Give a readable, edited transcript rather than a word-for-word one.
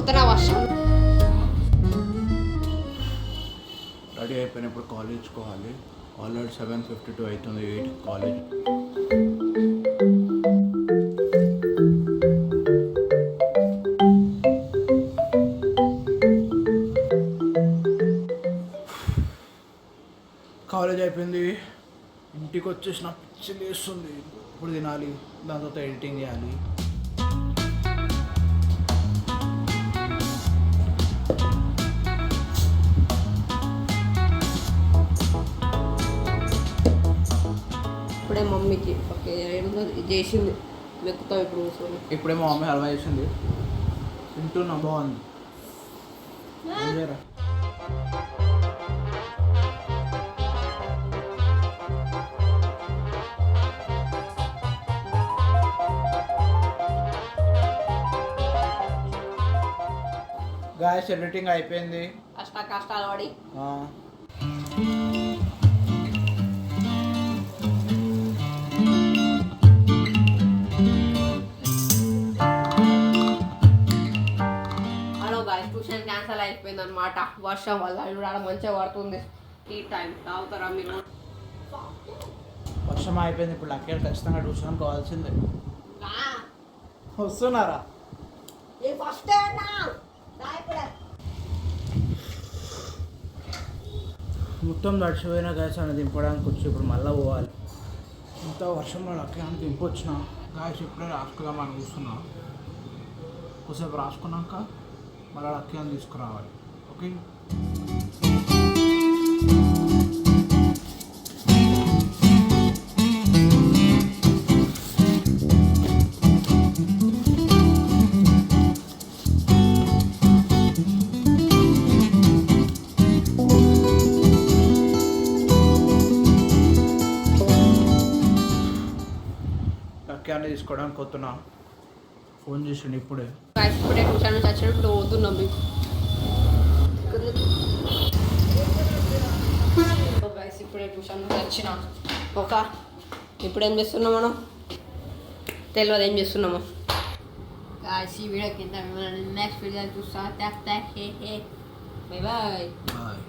పోతున్నా వర్షం. రెడీ అయిపోయినప్పుడు కాలేజ్ పోవాలి. ఆల్రెడీ 7:52 అవుతుంది. 8 కాలేజ్. కాలేజ్ అయిపోయింది. ఇంటికి వచ్చేసిన పిచ్చి లేస్తుంది. ఇప్పుడు తినాలి, దాని తర్వాత ఎడిటింగ్ చేయాలి. ఇప్పుడే మమ్మీకి ఓకే చేసింది మెక్కుతాం ఇప్పుడు కూర్చొని. ఇప్పుడేమో మమ్మీ హల్వా చేసింది, తింటున్నా. బాగుంది. గాయస్ ఎడిటింగ్ అయిపోయింది. కష్టాలు పడి ట్యూషన్ క్యాన్సల్ అయిపోయింది అనమాట వర్షం వల్ల. ఇప్పుడు ఆడ మంచిగా పడుతుంది. ఈ టైం తాగుతారా మీరు? వర్షం అయిపోయింది. ఇప్పుడు లక్కీ ఖచ్చితంగా ట్యూషన్ కావాల్సిందే. వస్తున్నారా? మొత్తం తడిచిపోయినా గాయస్ అని దింపడానికి వచ్చి ఇప్పుడు మళ్ళీ పోవాలి. ఇంత వర్షంలో లక్కీ అని దింపొచ్చిన గాయస్. ఇప్పుడే రాసుకుందామని కూర్చున్నా. కొద్దిసేపు రాసుకున్నాక మళ్ళీ లక్కీ అని తీసుకురావాలి. ఓకే. లక్కీ తీసుకోవడానికి వస్తున్నా. ఫోన్ చేసిండు ఇప్పుడే. ట్యూషన్ నుంచి వచ్చినప్పుడు పోతున్నాం మీకు. ఇప్పుడే ట్యూషన్ నుంచి వచ్చిన ఇప్పుడు ఏం చేస్తున్నాం మనం తెలియదు ఏం చేస్తున్నాము. ఈ వీడియో కింద నెక్స్ట్ వీడియో చూస్తా. Bye bye.